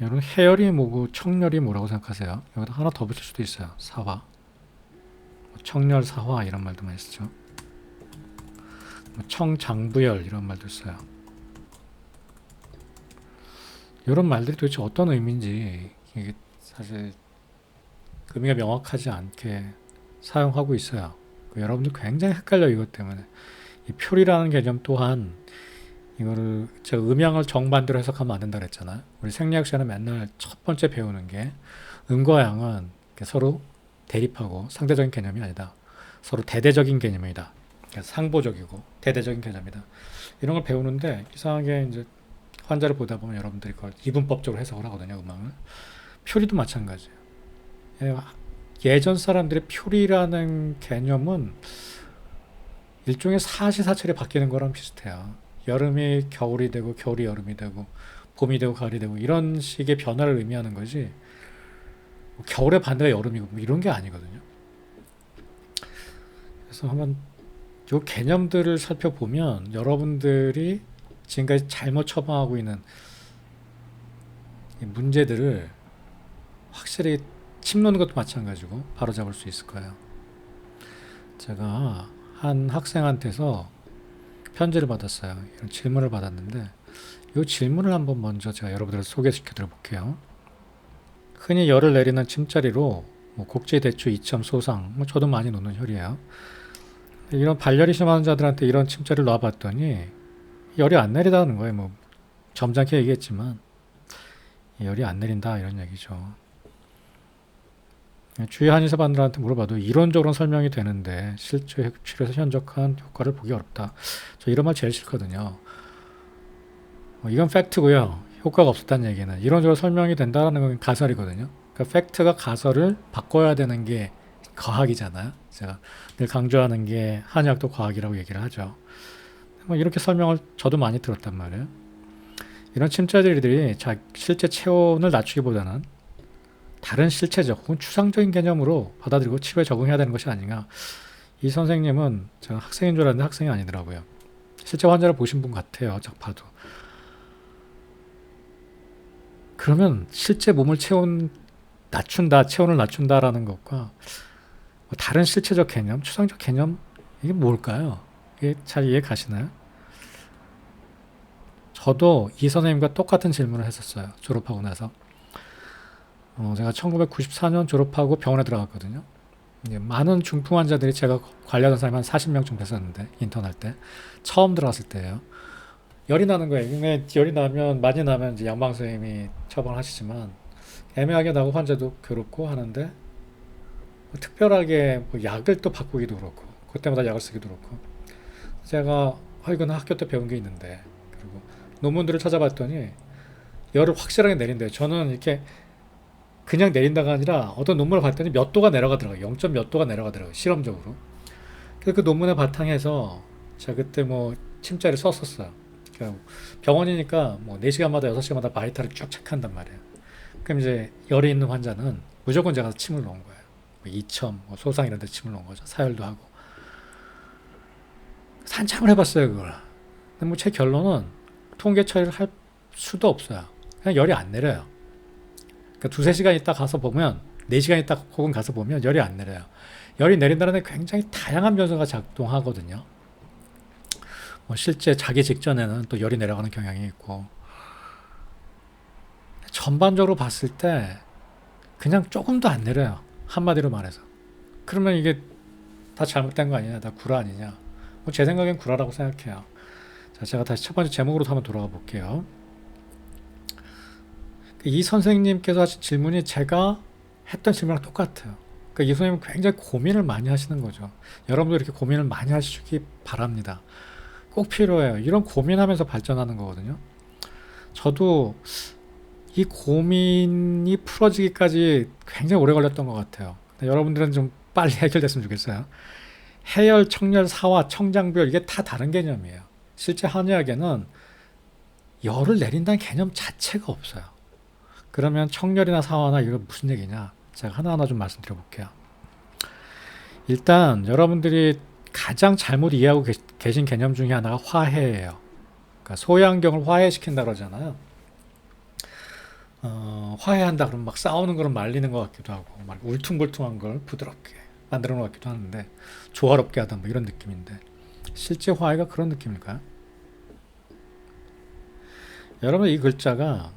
여러분 해열이 뭐고 청열이 뭐라고 생각하세요? 여기다 하나 더 붙일 수도 있어요. 사화, 청열 사화 이런 말도 많이 쓰죠. 청장부열 이런 말도 써요. 이런 말들이 도대체 어떤 의미인지 이게 사실 의미가 명확하지 않게 사용하고 있어요. 여러분들 굉장히 헷갈려 이것 때문에. 이 표리라는 개념 또한 이거를 제가 음양을 정반대로 해석하면 안 된다 그랬잖아요. 우리 생리학 시간에 맨날 첫 번째 배우는 게 음과 양은 서로 대립하고 상대적인 개념이 아니다. 서로 대대적인 개념이다. 상보적이고 대대적인 개념이다. 이런 걸 배우는데 이상하게 이제 환자를 보다 보면 여러분들이 그걸 이분법적으로 해석을 하거든요. 음악을. 표리도 마찬가지예요. 예전 사람들의 표리라는 개념은 일종의 사시사철이 바뀌는 거랑 비슷해요. 여름이 겨울이 되고 겨울이 여름이 되고 봄이 되고 가을이 되고 이런 식의 변화를 의미하는 거지 겨울의 반대가 여름이고 뭐 이런 게 아니거든요. 그래서 한번 이 개념들을 살펴보면 여러분들이 지금까지 잘못 처방하고 있는 문제들을 확실히 침 놓는 것도 마찬가지고 바로잡을 수 있을 거예요. 제가 한 학생한테서 편지를 받았어요. 이런 질문을 받았는데 이 질문을 한번 먼저 제가 여러분들 소개시켜 드려볼게요. 흔히 열을 내리는 침자리로 곡지, 대추, 이첨, 소상 저도 많이 놓는 혈이에요. 이런 발열이 심한 환자들한테 이런 침자리를 놔봤더니 열이 안 내리다는 거예요. 점잖게 얘기했지만 열이 안 내린다 이런 얘기죠. 주위 한의사분들한테 물어봐도 이론적으로는 설명이 되는데 실제 치료에서 현저한 효과를 보기 어렵다. 저 이런 말 제일 싫거든요. 이건 팩트고요. 효과가 없었다는 얘기는 이론적으로 설명이 된다는 건 가설이거든요. 그러니까 팩트가 가설을 바꿔야 되는 게 과학이잖아요. 제가 늘 강조하는 게 한의학도 과학이라고 얘기를 하죠. 이렇게 설명을 저도 많이 들었단 말이에요. 이런 침자리들이 실제 체온을 낮추기보다는 다른 실체적 혹은 추상적인 개념으로 받아들이고 치료에 적응해야 되는 것이 아닌가. 이 선생님은 제가 학생인 줄 알았는데 학생이 아니더라고요. 실제 환자를 보신 분 같아요. 딱 봐도. 그러면 실제 몸을 체온을 낮춘다라는 것과 다른 실체적 개념, 추상적 개념 이게 뭘까요? 이게 잘 이해 가시나요? 저도 이 선생님과 똑같은 질문을 했었어요. 졸업하고 나서. 제가 1994년 졸업하고 병원에 들어갔거든요. 많은 중풍 환자들이 제가 관리하던 사람이 한 40명쯤 됐었는데 인턴할 때 처음 들어갔을 때예요. 열이 나는 거예요. 근데 열이 나면 많이 나면 이제 양방 선생님이 처방을 하시지만 애매하게 나고 환자도 괴롭고 하는데 특별하게 약을 또 바꾸기도 그렇고 그때마다 약을 쓰기도 그렇고 제가 이건 학교 때 배운 게 있는데 그리고 논문들을 찾아봤더니 열을 확실하게 내린대요. 저는 이렇게 그냥 내린다가 아니라 어떤 논문을 봤더니 몇 도가 내려가더라고요. 0. 몇 도가 내려가더라고요. 실험적으로. 그래서 그 논문을 바탕해서 제가 그때 침자를 썼었어요. 그러니까 병원이니까 4시간마다 6시간마다 바이탈을 쭉 체크한단 말이에요. 그럼 이제 열이 있는 환자는 무조건 제가 침을 놓은 거예요. 이첨, 소상 이런 데 침을 놓은 거죠. 사열도 하고. 한참을 해봤어요, 그걸. 근데 제 결론은 통계 처리를 할 수도 없어요. 그냥 열이 안 내려요. 그러니까 2-3시간 있다 가서 보면 4시간 있다 혹은 가서 보면 열이 안 내려요. 열이 내린다는 데 굉장히 다양한 변수가 작동하거든요. 실제 자기 직전에는 또 열이 내려가는 경향이 있고 전반적으로 봤을 때 그냥 조금도 안 내려요. 한마디로 말해서. 그러면 이게 다 잘못된 거 아니냐? 다 구라 아니냐? 제 생각엔 구라라고 생각해요. 자, 제가 다시 첫 번째 제목으로 한번 돌아가 볼게요. 이 선생님께서 하신 질문이 제가 했던 질문이랑 똑같아요. 그러니까 이 선생님은 굉장히 고민을 많이 하시는 거죠. 여러분도 이렇게 고민을 많이 하시기 바랍니다. 꼭 필요해요. 이런 고민하면서 발전하는 거거든요. 저도 이 고민이 풀어지기까지 굉장히 오래 걸렸던 것 같아요. 여러분들은 좀 빨리 해결됐으면 좋겠어요. 해열, 청열, 사화, 청장부열 이게 다 다른 개념이에요. 실제 한의학에는 열을 내린다는 개념 자체가 없어요. 그러면 청열이나 사화나 이거 무슨 얘기냐? 제가 하나하나 좀 말씀드려 볼게요. 일단 여러분들이 가장 잘못 이해하고 계신 개념 중에 하나가 화해예요. 그러니까 소양경을 화해시킨다 그러잖아요. 화해한다 그러면 막 싸우는 거를 말리는 것 같기도 하고 막 울퉁불퉁한 걸 부드럽게 만드는 것 같기도 하는데 조화롭게 하다 뭐 이런 느낌인데 실제 화해가 그런 느낌일까요? 여러분 이 글자가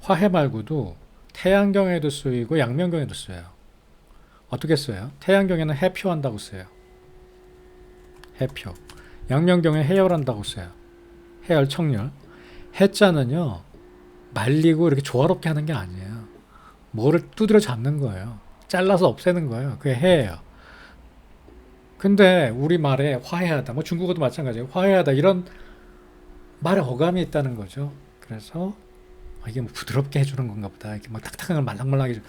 화해 말고도 태양경에도 쓰이고 양면경에도 쓰여요. 어떻게 써요? 태양경에는 해표한다고 써요. 해표. 양면경에 해열한다고 써요. 해열, 청열. 해자는요 말리고 이렇게 조화롭게 하는 게 아니에요. 뭐를 두드려 잡는 거예요. 잘라서 없애는 거예요. 그게 해예요. 근데 우리말에 화해하다, 뭐 중국어도 마찬가지예요. 화해하다 이런 말에 어감이 있다는 거죠. 그래서 이게 뭐 부드럽게 해주는 건가 보다. 이렇게 막 탁탁한 걸 말랑말랑하게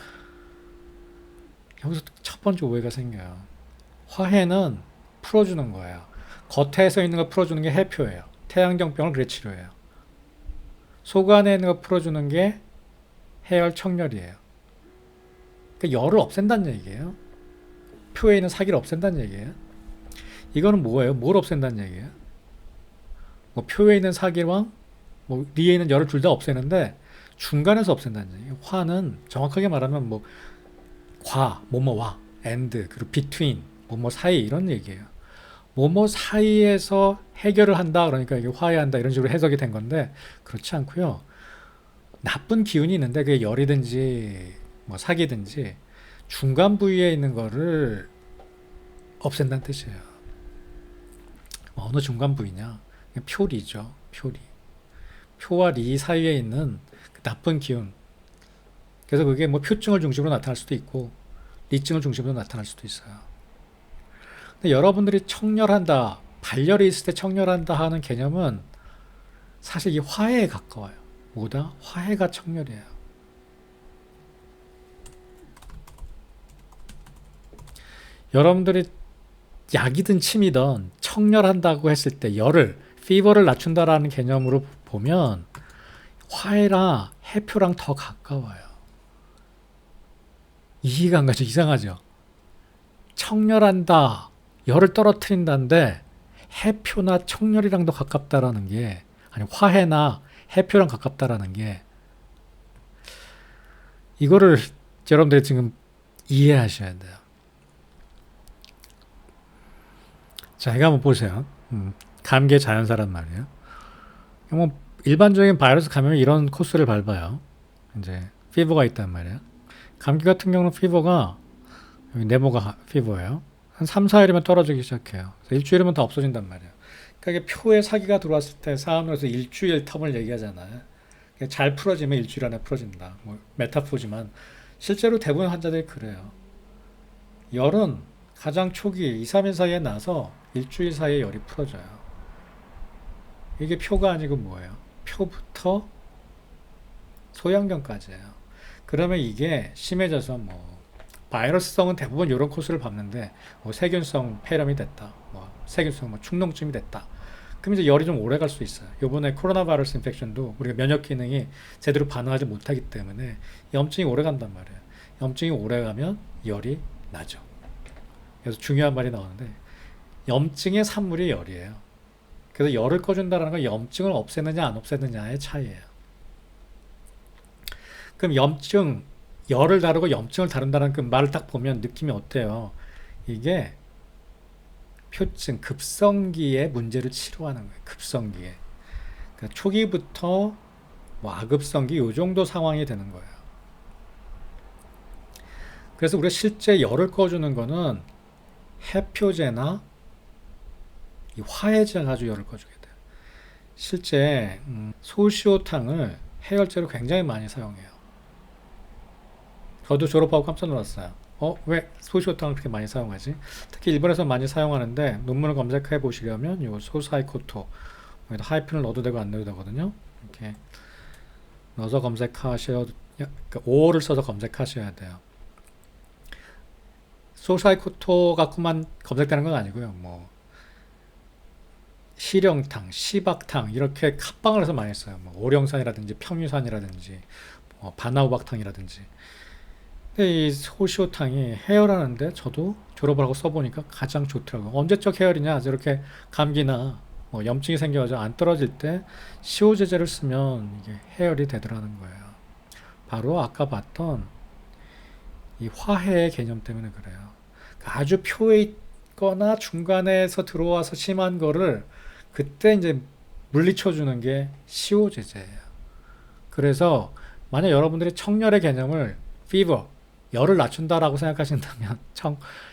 여기서 첫 번째 오해가 생겨요. 화해는 풀어주는 거예요. 겉에서 있는 걸 풀어주는 게 해표예요. 태양경병을 그래 치료해요. 속 안에 있는 걸 풀어주는 게 해열 청열이에요. 그러니까 열을 없앤다는 얘기예요. 표에 있는 사기를 없앤다는 얘기예요. 이거는 뭐예요? 뭘 없앤다는 얘기예요? 뭐 표에 있는 사기랑 뭐 리에 있는 열을 둘 다 없애는데 중간에서 없앤다는 얘기예요. 화는 정확하게 말하면 뭐 뭐뭐와 and 그리고 between 뭐뭐 사이 이런 얘기예요. 뭐뭐 사이에서 해결을 한다 그러니까 이게 화해한다 이런 식으로 해석이 된 건데 그렇지 않고요. 나쁜 기운이 있는데 그게 열이든지 뭐 사기든지 중간 부위에 있는 거를 없앤다는 뜻이에요. 어느 중간 부위냐? 표리죠. 표리. 표와 리 사이에 있는 그 나쁜 기운. 그래서 그게 뭐 표증을 중심으로 나타날 수도 있고 리증을 중심으로 나타날 수도 있어요. 근데 여러분들이 청렬한다, 발열이 있을 때 청렬한다 하는 개념은 사실 이 화해에 가까워요. 뭐다? 화해가 청렬이에요. 여러분들이 약이든 침이든 청렬한다고 했을 때 열을, 피버를 낮춘다라는 개념으로 보면 화해랑 해표랑 더 가까워요. 이해가 안 가죠? 이상하죠? 청렬한다, 열을 떨어뜨린다인데 해표나 청렬이랑 더 가깝다라는 게 아니 화해나 해표랑 가깝다라는 게 이거를 여러분들이 지금 이해하셔야 돼요. 자, 이거 한번 보세요. 감기의 자연사란 말이에요. 뭐 일반적인 바이러스 감염이 이런 코스를 밟아요. 이제 피버가 있단 말이에요. 감기 같은 경우는 피버가 여기 네모가 피버예요. 한 3, 4일이면 떨어지기 시작해요. 일주일이면 다 없어진단 말이에요. 그러니까 이게 표에 사기가 들어왔을 때 사람으로서 일주일 텀을 얘기하잖아요. 잘 풀어지면 일주일 안에 풀어진다. 뭐 메타포지만 실제로 대부분 환자들이 그래요. 열은 가장 초기 2, 3일 사이에 나서 일주일 사이에 열이 풀어져요. 이게 표가 아니고 뭐예요? 표부터 소형견까지예요. 그러면 이게 심해져서 뭐 바이러스성은 대부분 이런 코스를 밟는데 뭐 세균성 폐렴이 됐다, 뭐 세균성 뭐 축농증이 됐다. 그럼 이제 열이 좀 오래 갈 수 있어요. 요번에 코로나 바이러스 인펙션도 우리가 면역 기능이 제대로 반응하지 못하기 때문에 염증이 오래 간단 말이에요. 염증이 오래 가면 열이 나죠. 그래서 중요한 말이 나오는데 염증의 산물이 열이에요. 그래서 열을 꺼준다는 건 염증을 없애느냐 안 없애느냐의 차이예요. 그럼 열을 다루고 염증을 다룬다는 그 말을 딱 보면 느낌이 어때요? 이게 표증, 급성기의 문제를 치료하는 거예요. 급성기에. 그러니까 초기부터 뭐 아급성기 요 정도 상황이 되는 거예요. 그래서 우리가 실제 열을 꺼주는 거는 해표제나 이 화해제 가지고 열을 꺼주게 돼요. 실제 소시오탕을 해열제로 굉장히 많이 사용해요. 저도 졸업하고 깜짝 놀랐어요. 왜 소시오탕을 그렇게 많이 사용하지? 특히 일본에서 많이 사용하는데 논문을 검색해 보시려면 요 소사이코토 여기다 하이픈을 넣어도 되고 안 넣어도 되거든요. 이렇게 넣어서 검색하셔야 그러니까 5호를 써서 검색하셔야 돼요. 소사이코토 갖고만 검색되는 건 아니고요. 뭐 시령탕, 시박탕 이렇게 합방을 해서 많이 써요. 뭐 오령산이라든지 평유산이라든지 뭐 바나우박탕이라든지. 근데 이 소시오탕이 해열하는데 저도 졸업을 하고 써보니까 가장 좋더라고요. 언제적 해열이냐? 저렇게 감기나 뭐 염증이 생겨가지고 안 떨어질 때 시오제제를 쓰면 이게 해열이 되더라는 거예요. 바로 아까 봤던 이 화해의 개념 때문에 그래요. 아주 표에 있거나 중간에서 들어와서 심한 거를 그때 이제 물리쳐 주는 게 시오 제제예요. 그래서 만약 여러분들이 청열의 개념을 fever, 열을 낮춘다라고 생각하신다면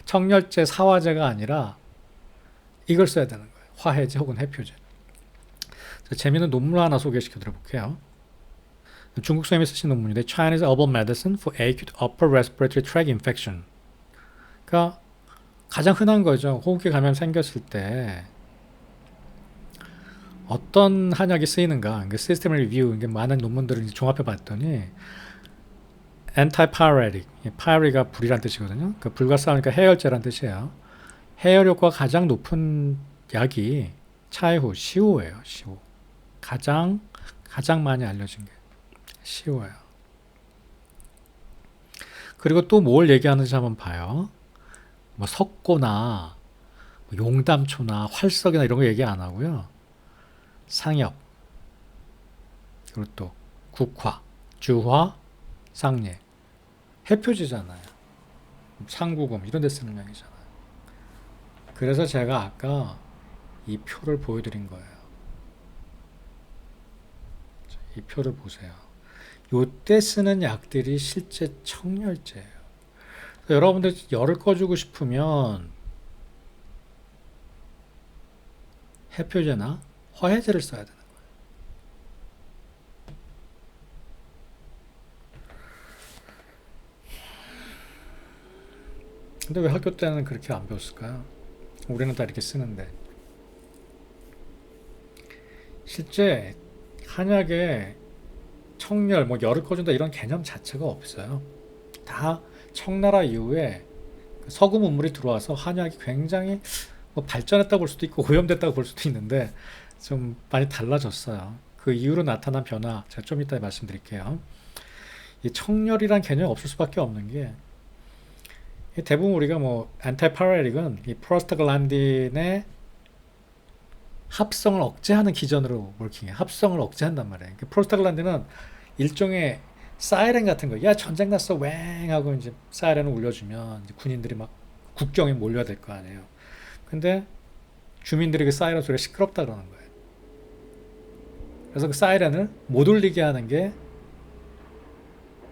청열제 사화제가 아니라 이걸 써야 되는 거예요. 화해제 혹은 해표제. 재미있는 논문 하나 소개시켜 드려볼게요. 중국 선생님이 쓰신 논문인데 Chinese Herbal Medicine for Acute Upper Respiratory Tract Infection. 그러니까 가장 흔한 거죠. 호흡기 감염 생겼을 때 어떤 한약이 쓰이는가, 그 시스템 리뷰, 많은 논문들을 종합해 봤더니 antipyretic, pyre가 불이란 뜻이거든요. 그 불과 싸우니까 해열제란 뜻이에요. 해열 효과가 가장 높은 약이 차이후, 시오예요. 시오. 가장 많이 알려진 게 시오예요. 그리고 또 뭘 얘기하는지 한번 봐요. 뭐 석고나 용담초나 활석이나 이런 거 얘기 안 하고요. 상엽, 그리고 또 국화, 주화, 상례, 해표지잖아요. 상구금 이런 데 쓰는 명이잖아요. 그래서 제가 아까 이 표를 보여드린 거예요. 이 표를 보세요. 요때 쓰는 약들이 실제 청열제예요. 여러분들 열을 꺼주고 싶으면 해표제나 화해제를 써야 되는 거예요. 근데 왜 학교 때는 그렇게 안 배웠을까요? 우리는 다 이렇게 쓰는데. 실제 한약에 청열, 뭐 열을 꺼준다 이런 개념 자체가 없어요. 다 청나라 이후에 서구 문물이 들어와서 한약이 굉장히 뭐 발전했다고 볼 수도 있고 오염됐다고 볼 수도 있는데 좀 많이 달라졌어요. 그 이후로 나타난 변화 제가 좀 이따 말씀드릴게요. 이 청열이란 개념이 없을 수밖에 없는 게 대부분 우리가 뭐 안티파이레틱은 이 프로스타글란딘의 합성을 억제하는 기전으로 몰킹해. 합성을 억제한단 말이에요. 프로스타글란딘은 일종의 사이렌 같은 거. 야 전쟁 났어 웽 하고 이제 사이렌을 울려주면 이제 군인들이 막 국경에 몰려야 될 거 아니에요. 근데 주민들이 그 사이렌 소리가 시끄럽다 그러는 거예요. 그래서 그 사이렌을 못 울리게 하는 게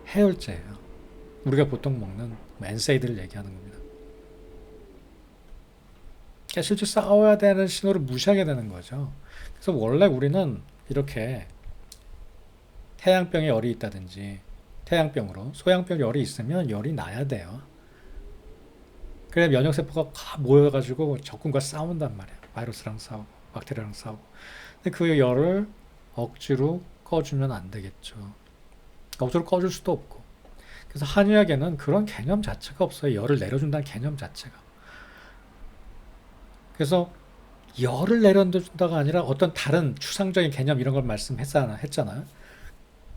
해열제예요. 우리가 보통 먹는 엔세이드를 얘기하는 겁니다. 그러니까 실제 싸워야 되는 신호를 무시하게 되는 거죠. 그래서 원래 우리는 이렇게 태양병에 열이 있다든지 태양병으로 소양병 열이 있으면 열이 나야 돼요. 그래 면역세포가 모여가지고 적군과 싸운단 말이에요. 바이러스랑 싸우고 박테리아랑 싸우고. 근데 그 열을 억지로 꺼주면 안 되겠죠. 억지로 꺼줄 수도 없고. 그래서 한의학에는 그런 개념 자체가 없어요. 열을 내려준다는 개념 자체가. 그래서 열을 내려준다가 아니라 어떤 다른 추상적인 개념 이런 걸 말씀했잖아요.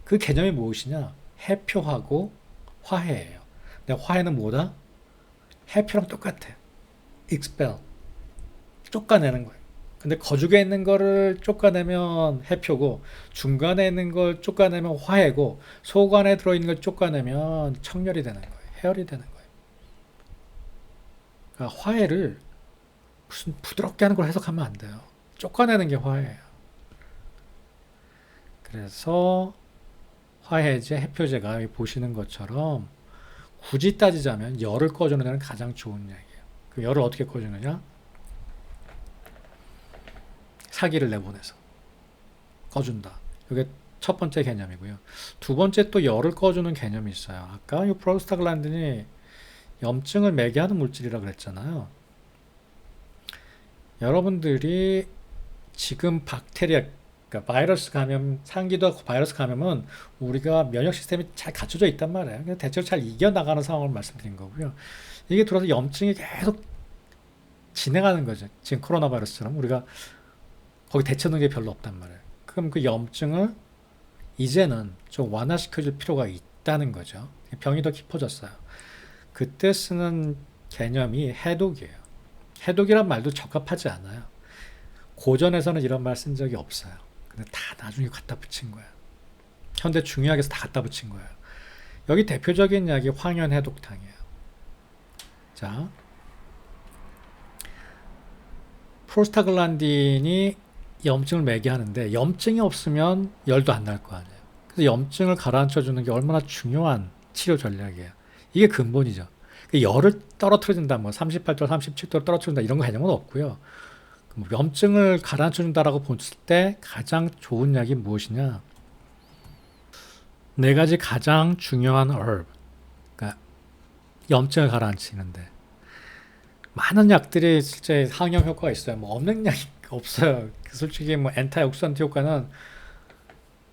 그 개념이 무엇이냐? 해표하고 화해예요. 근데 화해는 뭐다? 해표랑 똑같아. expel. 쫓아내는 거예요. 근데 거죽에 있는 거를 쫓아내면 해표고 중간에 있는 걸 쫓아내면 화해고 소관에 들어있는 걸 쫓아내면 청열이 되는 거예요. 해열이 되는 거예요. 그러니까 화해를 무슨 부드럽게 하는 걸 해석하면 안 돼요. 쫓아내는 게 화해예요. 그래서 화해제, 해표제가 여기 보시는 것처럼 굳이 따지자면 열을 꺼주는 데는 가장 좋은 약이에요. 그 열을 어떻게 꺼주느냐? 사기를 내보내서 꺼준다. 이게 첫 번째 개념이고요. 두 번째 또 열을 꺼주는 개념이 있어요. 아까 이 프로스타글란딘이 염증을 매개하는 물질이라고 그랬잖아요. 여러분들이 지금 박테리아, 그러니까 바이러스 감염, 상기도 바이러스 감염은 우리가 면역 시스템이 잘 갖춰져 있단 말이에요. 대체로 잘 이겨나가는 상황을 말씀드린 거고요. 이게 들어서 염증이 계속 진행하는 거죠. 지금 코로나 바이러스처럼 우리가 거기 대처 능력이 별로 없단 말이에요. 그럼 그 염증을 이제는 좀 완화시켜줄 필요가 있다는 거죠. 병이 더 깊어졌어요. 그때 쓰는 개념이 해독이에요. 해독이란 말도 적합하지 않아요. 고전에서는 이런 말 쓴 적이 없어요. 근데 다 나중에 갖다 붙인 거예요. 현대 중의학에서 다 갖다 붙인 거예요. 여기 대표적인 약이 황현해독탕이에요. 자, 프로스타글란딘이 염증을 매게 하는데 염증이 없으면 열도 안 날 거 아니에요. 그래서 염증을 가라앉혀 주는 게 얼마나 중요한 치료 전략이에요. 이게 근본이죠. 열을 떨어뜨린다, 뭐 38도, 37도 떨어뜨린다 이런 거 개념은 없고요. 염증을 가라앉혀 준다라고 봤을 때 가장 좋은 약이 무엇이냐? 네 가지 가장 중요한 herb, 그러니까 염증을 가라앉히는데 많은 약들이 실제 항염 효과가 있어요. 뭐 없는 약이 없어요. 솔직히 뭐 엔타이옥시던트 효과는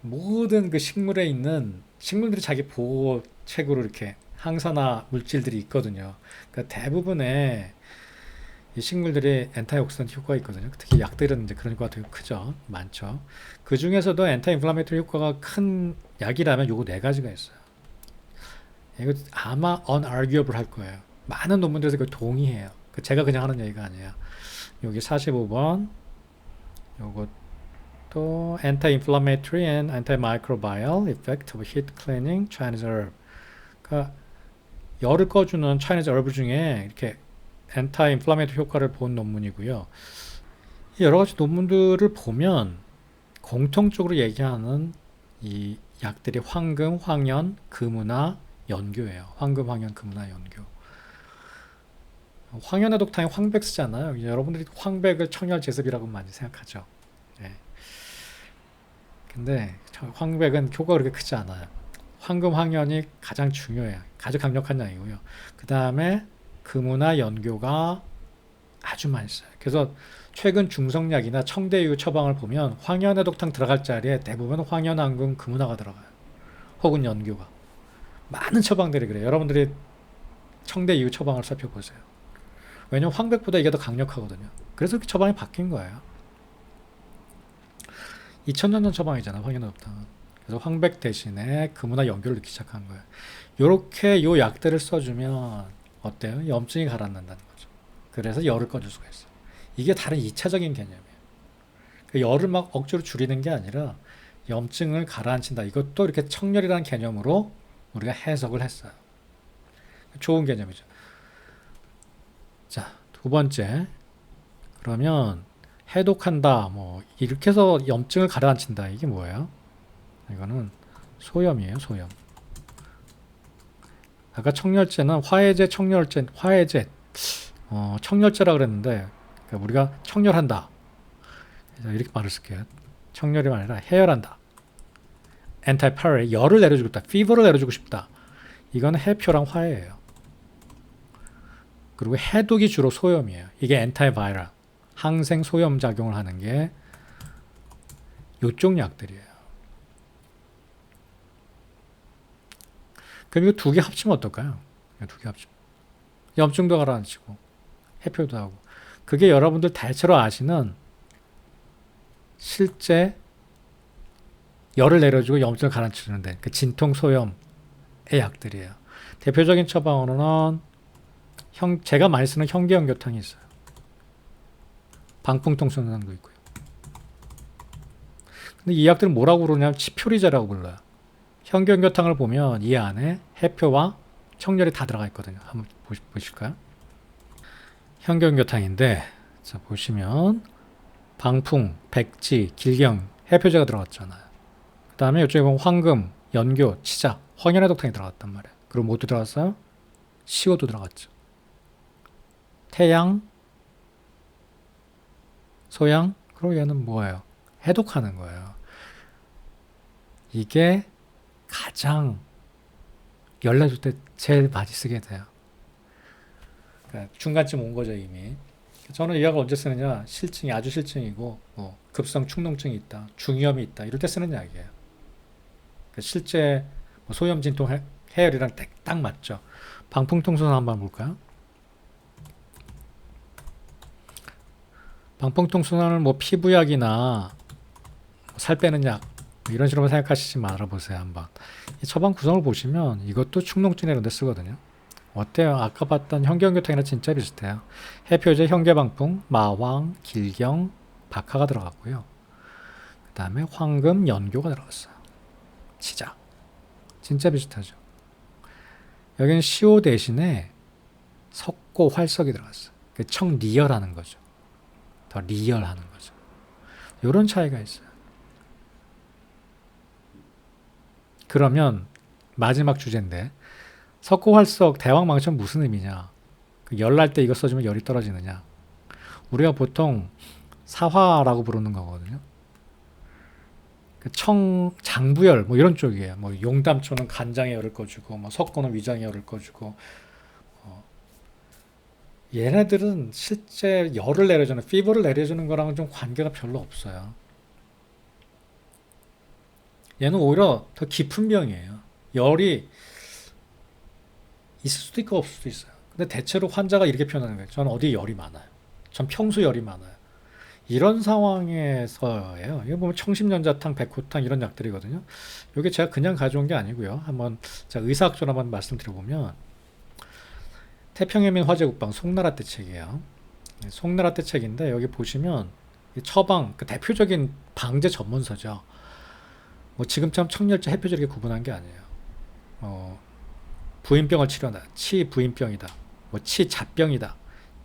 모든 그 식물에 있는 식물들이 자기 보호책으로 이렇게 항산화 물질들이 있거든요. 그러니까 대부분의 이 식물들이 엔타이옥시던트 효과가 있거든요. 특히 약들은 이제 그런 효과가 되게 크죠. 많죠. 그 중에서도 엔타인플라메이터리 효과가 큰 약이라면 요거 네 가지가 있어요. 이거 아마 unarguable 할 거예요. 많은 논문들에서 그걸 동의해요. 제가 그냥 하는 얘기가 아니에요. 여기 45번 요것도 anti-inflammatory and antimicrobial effect of heat cleaning Chinese herb. 그러니까 열을 꺼주는 Chinese herb 중에 이렇게 anti-inflammatory 효과를 본 논문이고요. 여러 가지 논문들을 보면 공통적으로 얘기하는 이 약들이 황금, 황현, 금우나 연교예요. 황금, 황현, 금우나 연교. 황현해독탕이 황백 쓰잖아요. 여러분들이 황백을 청열제습이라고 많이 생각하죠. 네. 근데 황백은 효과가 그렇게 크지 않아요. 황금, 황현이 가장 중요해요. 가장 강력한 약이고요. 그 다음에 금우나 연교가 아주 많이 써요. 그래서 최근 중성약이나 청대유 처방을 보면 황현해독탕 들어갈 자리에 대부분 황현황금, 금우나가 들어가요. 혹은 연교가. 많은 처방들이 그래요. 여러분들이 청대유 처방을 살펴보세요. 왜냐면 황백보다 이게 더 강력하거든요. 그래서 그 처방이 바뀐 거예요. 2000년 전 처방이잖아, 황현해독탕은. 그래서 황백 대신에 금우나 연교를 넣기 시작한 거예요. 요렇게 요 약들을 써주면 어때요? 염증이 가라앉는다는 거죠. 그래서 열을 꺼줄 수가 있어요. 이게 다른 2차적인 개념이에요. 열을 막 억지로 줄이는 게 아니라 염증을 가라앉힌다. 이것도 이렇게 청열이라는 개념으로 우리가 해석을 했어요. 좋은 개념이죠. 자, 두 번째. 그러면 해독한다. 뭐 이렇게 해서 염증을 가라앉힌다. 이게 뭐예요? 이거는 소염이에요. 소염. 아까 청열제는 화해제, 청열제, 화해제, 청열제라 그랬는데 그러니까 우리가 청열한다. 이렇게 말을 쓸게요. 청열이 아니라 해열한다. anti-pyre, 열을 내려주고 싶다. fever를 내려주고 싶다. 이건 해표랑 화해예요. 그리고 해독이 주로 소염이에요. 이게 antiviral, 항생 소염 작용을 하는 게 이쪽 약들이에요. 그럼 이거 두 개 합치면 어떨까요? 두 개 합치면 염증도 가라앉히고 해표도 하고. 그게 여러분들 대체로 아시는 실제 열을 내려주고 염증을 가라앉히는데 그 진통 소염의 약들이에요. 대표적인 처방으로는 제가 많이 쓰는 현기연교탕이 있어요. 방풍통 쏘는 거 있고요. 근데 이 약들은 뭐라고 그러냐면 치표리제라고 불러요. 현기연교탕을 보면 이 안에 해표와 청열이 다 들어가 있거든요. 한번 보실까요? 현기연교탕인데 자 보시면 방풍, 백지, 길경, 해표제가 들어갔잖아요. 그 다음에 이쪽에 보면 황금, 연교, 치작, 황현해독탕이 들어갔단 말이에요. 그리고 뭐도 들어갔어요? 시오도 들어갔죠. 태양, 소양, 그리고 얘는 뭐예요? 해독하는 거예요. 이게 가장 열 내줄 때 제일 많이 쓰게 돼요. 그러니까 중간쯤 온 거죠 이미. 저는 이 약을 언제 쓰느냐? 실증이 아주 실증이고 급성 축농증이 있다, 중이염이 있다 이럴 때 쓰는 약이에요. 그러니까 실제 소염 진통 해열이랑 딱 맞죠. 방풍통수는 한번 볼까요? 방풍통수는 뭐 피부약이나 살 빼는 약 이런 식으로 생각하시지 말아보세요. 한번 이 처방 구성을 보시면 이것도 축농증 이런 데 쓰거든요. 어때요? 아까 봤던 현기연교탕이랑 진짜 비슷해요. 해표제, 현계방풍, 마황, 길경, 박하가 들어갔고요. 그 다음에 황금, 연교가 들어갔어요. 치작. 진짜 비슷하죠. 여기는 CO 대신에 석고 활석이 들어갔어. 청 리얼하는 거죠. 더 리얼하는 거죠. 이런 차이가 있어요. 그러면 마지막 주제인데 석고 활석 대왕망천 무슨 의미냐? 열 날 때 이거 써주면 열이 떨어지느냐? 우리가 보통 사화라고 부르는 거거든요. 청 장부열 뭐 이런 쪽이에요. 뭐 용담초는 간장에 열을 꺼주고, 뭐 석고는 위장에 열을 꺼주고. 얘네들은 실제 열을 내려주는 피부를 내려주는 거랑은 좀 관계가 별로 없어요. 얘는 오히려 더 깊은 병이에요. 열이 있을 수도 있고 없을 수도 있어요. 근데 대체로 환자가 이렇게 표현하는 거예요. 저는 어디에 열이 많아요. 전 평소 열이 많아요. 이런 상황에서예요. 이거 보면 청심연자탕, 백호탕 이런 약들이거든요. 이게 제가 그냥 가져온 게 아니고요. 한번 제가 의사학적으로 한번 말씀드려보면 태평해민 화재국방 송나라 때 책이에요. 송나라 때 책인데 여기 보시면 처방 그 대표적인 방제 전문서죠. 뭐 지금처럼 청열제 해표제 이렇게 구분한 게 아니에요. 부인병을 치료한다. 치 부인병이다. 뭐 치 잡병이다.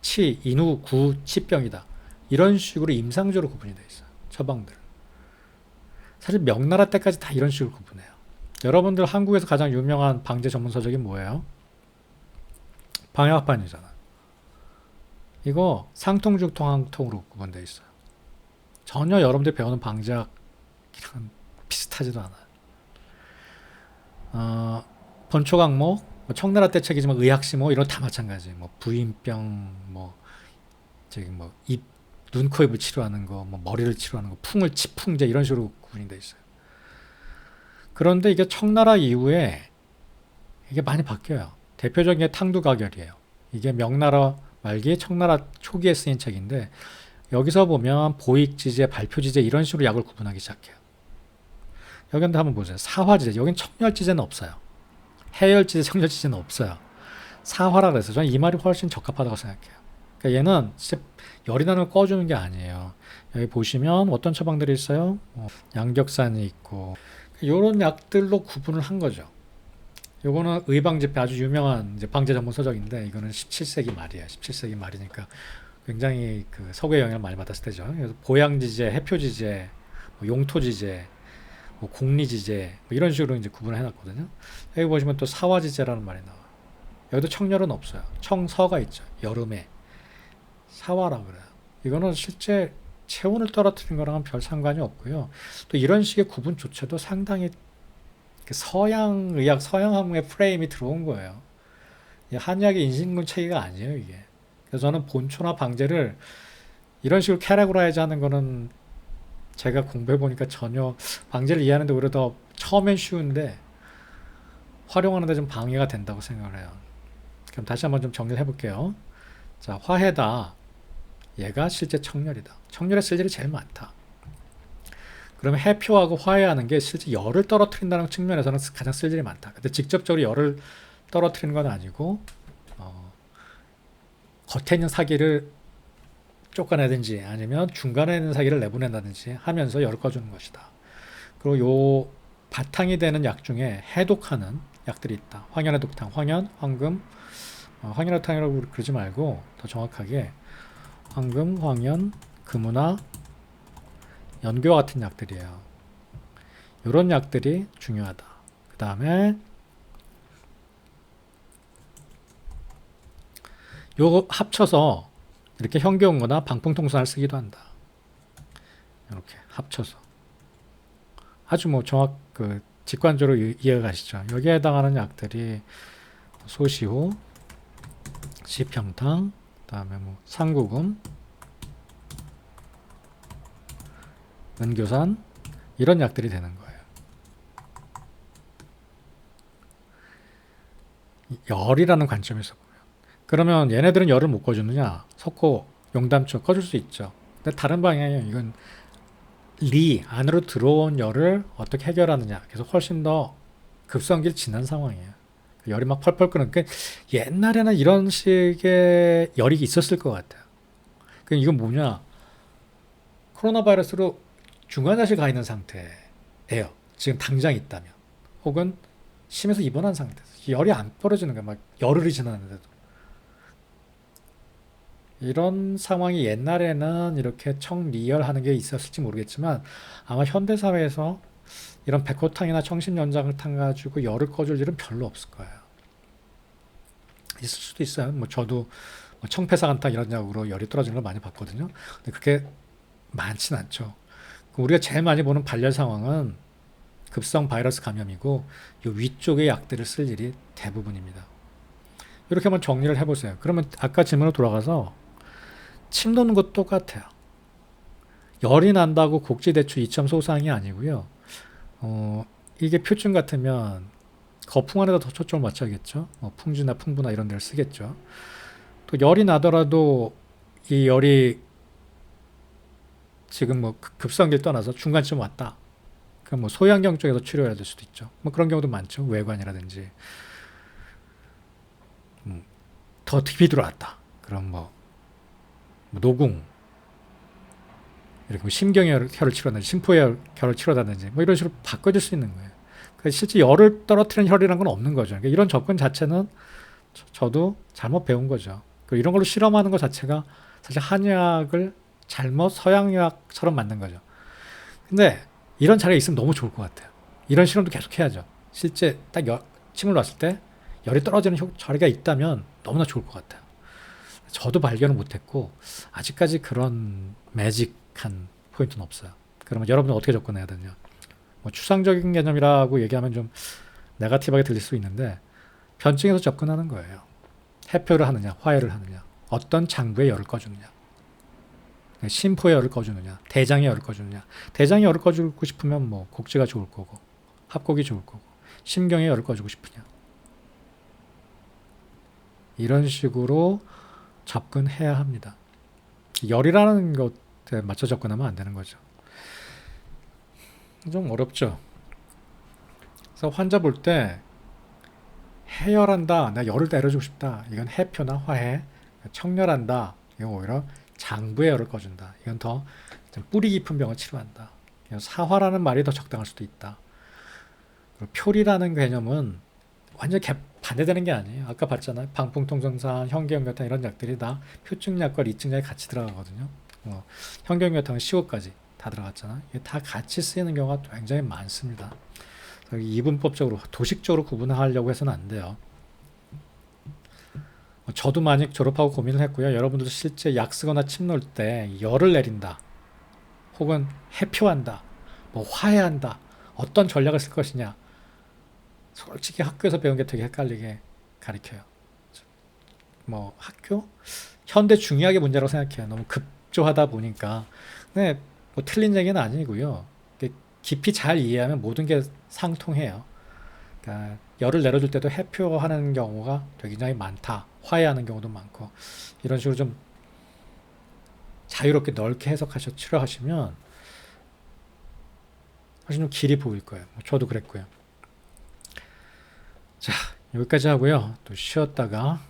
치 인후 구 치병이다. 이런 식으로 임상적으로 구분이 되어 있어요. 처방들. 사실 명나라 때까지 다 이런 식으로 구분해요. 여러분들 한국에서 가장 유명한 방제 전문 서적이 뭐예요? 방역반이잖아. 이거 상통죽통 항통으로 구분되어 있어요. 전혀 여러분들 배우는 방제학이랑 비슷하지도 않아요. 번초강목, 뭐 청나라 때 책이지만 의학시모 이런 다 마찬가지. 뭐 부인병, 뭐 저기 뭐 입, 눈, 코, 입을 치료하는 거, 뭐 머리를 치료하는 거, 풍을 치풍제 이런 식으로 구분이 돼 있어요. 그런데 이게 청나라 이후에 이게 많이 바뀌어요. 대표적인 게 탕두가결이에요. 이게 명나라 말기 청나라 초기에 쓰인 책인데 여기서 보면 보익지제, 발표지제 이런 식으로 약을 구분하기 시작해요. 여기 한번 보세요. 사화지제. 여긴 청열지제는 없어요. 해열지제, 청열지제는 없어요. 사화라 그래서 저는 이 말이 훨씬 적합하다고 생각해요. 그러니까 얘는 진짜 열이 나는 걸 꺼주는 게 아니에요. 여기 보시면 어떤 처방들이 있어요? 양격산이 있고 이런 약들로 구분을 한 거죠. 요거는 의방지폐 아주 유명한 이제 방제 전문 서적인데 이거는 17세기 말이에요. 17세기 말이니까 굉장히 그 서구의 영향을 많이 받았을 때죠. 그래서 보양지제, 해표지제, 뭐 용토지제, 뭐 공리지제 뭐 이런 식으로 이제 구분을 해놨거든요. 여기 보시면 또 사화지제라는 말이 나와요. 여기도 청열은 없어요. 청서가 있죠. 여름에 사화라 그래요. 이거는 실제 체온을 떨어뜨리는 거랑은 별 상관이 없고요. 또 이런 식의 구분조차도 상당히 서양 의학, 서양 학문의 프레임이 들어온 거예요. 한의학의 인신군 체계가 아니에요, 이게. 그래서 저는 본초나 방제를 이런 식으로 캐러그라이즈 하는 거는 제가 공부해 보니까 전혀 방제를 이해하는데 오히려 더 처음엔 쉬운데 활용하는데 좀 방해가 된다고 생각을 해요. 그럼 다시 한번 좀 정리를 해볼게요. 자, 화해다. 얘가 실제 청열이다. 청열에 쓸 일이 제일 많다. 그러면 해표하고 화해하는 게 실제 열을 떨어뜨린다는 측면에서는 가장 쓸 일이 많다. 근데 직접적으로 열을 떨어뜨리는 건 아니고 겉에 있는 사기를 쫓아내든지 아니면 중간에 있는 사기를 내보낸다든지 하면서 열을 꺼주는 것이다. 그리고 요 바탕이 되는 약 중에 해독하는 약들이 있다. 황연해독탕, 황연, 황금, 황연해독탕이라고 그러지 말고 더 정확하게 황금, 황연, 금은화, 연교와 같은 약들이에요. 이런 약들이 중요하다. 그 다음에 요거 합쳐서 이렇게 현기온거나 방풍통산을 쓰기도 한다. 이렇게 합쳐서 아주 뭐 직관적으로 이해가 가시죠. 여기에 해당하는 약들이 소시호, 시평탕, 그다음에 뭐 상구금, 은교산 이런 약들이 되는 거예요. 열이라는 관점에서 보면 그러면 얘네들은 열을 못 꺼주느냐? 석고, 용담초 꺼줄 수 있죠. 근데 다른 방향이에요. 이건 안으로 들어온 열을 어떻게 해결하느냐. 그래서 훨씬 더 급성기를 지난 상황이에요. 열이 막 펄펄 끓는. 그러니까 옛날에는 이런 식의 열이 있었을 것 같아요. 그러니까 이건 뭐냐? 코로나 바이러스로 중환자실 가 있는 상태예요. 지금 당장 있다면. 혹은 심해서 입원한 상태에서 열이 안 떨어지는 거야. 막 열흘이 지났는데도. 이런 상황이 옛날에는 이렇게 청리열하는 게 있었을지 모르겠지만 아마 현대 사회에서 이런 백호탕이나 청심연장을 타가지고 열을 꺼줄 일은 별로 없을 거예요. 있을 수도 있어요. 뭐 저도 뭐 청패사간탕 이런 약으로 열이 떨어지는 걸 많이 봤거든요. 근데 그게 많진 않죠. 우리가 제일 많이 보는 발열 상황은 급성 바이러스 감염이고 이 위쪽의 약들을 쓸 일이 대부분입니다. 이렇게 한번 정리를 해보세요. 그러면 아까 질문으로 돌아가서 침 도는 것도 똑같아요. 열이 난다고 곡지대추 2점 소상이 아니고요. 이게 표준 같으면 거풍 안에다 더 초점을 맞춰야겠죠. 풍주나 풍부나 이런 데를 쓰겠죠. 또 열이 나더라도 이 열이 지금 뭐 급성기를 떠나서 중간쯤 왔다. 그럼 뭐 소양경 쪽에서 치료해야 될 수도 있죠. 뭐 그런 경우도 많죠. 외관이라든지. 더 깊이 들어왔다. 그럼 뭐 노궁 이렇게 뭐 심경의 혈을 치료하든지 심포의 혈을 치료하든지 뭐 이런 식으로 바꿔줄 수 있는 거예요. 그러니까 실제 열을 떨어뜨리는 혈이라는 건 없는 거죠. 그러니까 이런 접근 자체는 저도 잘못 배운 거죠. 그리고 이런 걸로 실험하는 것 자체가 사실 한의학을 잘못 서양의학처럼 만든 거죠. 근데 이런 자리가 있으면 너무 좋을 것 같아요. 이런 실험도 계속 해야죠. 실제 딱 침을 놨을 때 열이 떨어지는 자리가 있다면 너무나 좋을 것 같아요. 저도 발견을 못했고 아직까지 그런 매직한 포인트는 없어요. 그러면 여러분은 어떻게 접근해야 되냐? 뭐 추상적인 개념이라고 얘기하면 좀 네거티브하게 들릴 수 있는데 변증에서 접근하는 거예요. 해표를 하느냐, 화해를 하느냐, 어떤 장부의 열을 꺼주느냐, 심포의 열을 꺼주느냐, 대장의 열을 꺼주느냐. 대장의 열을 꺼주고 싶으면 뭐 곡지가 좋을 거고, 합곡이 좋을 거고, 심경의 열을 꺼주고 싶으냐. 이런 식으로 접근해야 합니다. 열이라는 것에 맞춰 접근하면 안 되는 거죠. 좀 어렵죠. 그래서 환자 볼 때 해열한다, 나 열을 내려주고 싶다. 이건 해표나 화해. 청열한다. 이건 오히려 장부의 열을 꺼준다. 이건 더 뿌리 깊은 병을 치료한다. 사화라는 말이 더 적당할 수도 있다. 그리고 표리라는 개념은 완전 반대되는 게 아니에요. 아까 봤잖아요. 방풍통정산, 현기염려탕 이런 약들이 다 표증약과 리증약이 같이 들어가거든요. 현기염려탕은 10호까지 다 들어갔잖아요. 이게 다 같이 쓰이는 경우가 굉장히 많습니다. 이분법적으로 도식적으로 구분하려고 해서는 안 돼요. 저도 많이 졸업하고 고민을 했고요. 여러분들도 실제 약 쓰거나 침 놓을 때 열을 내린다, 혹은 해표한다, 뭐 화해한다, 어떤 전략을 쓸 것이냐. 솔직히 학교에서 배운 게 되게 헷갈리게 가르쳐요. 뭐 학교? 현대 중의학의 문제라고 생각해요. 너무 급조하다 보니까. 근데 뭐 틀린 얘기는 아니고요. 깊이 잘 이해하면 모든 게 상통해요. 그러니까 열을 내려줄 때도 해표하는 경우가 되게 굉장히 많다. 화해하는 경우도 많고. 이런 식으로 좀 자유롭게 넓게 해석하셔 치료하시면 훨씬 좀 길이 보일 거예요. 저도 그랬고요. 자, 여기까지 하고요. 또 쉬었다가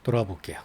돌아와 볼게요.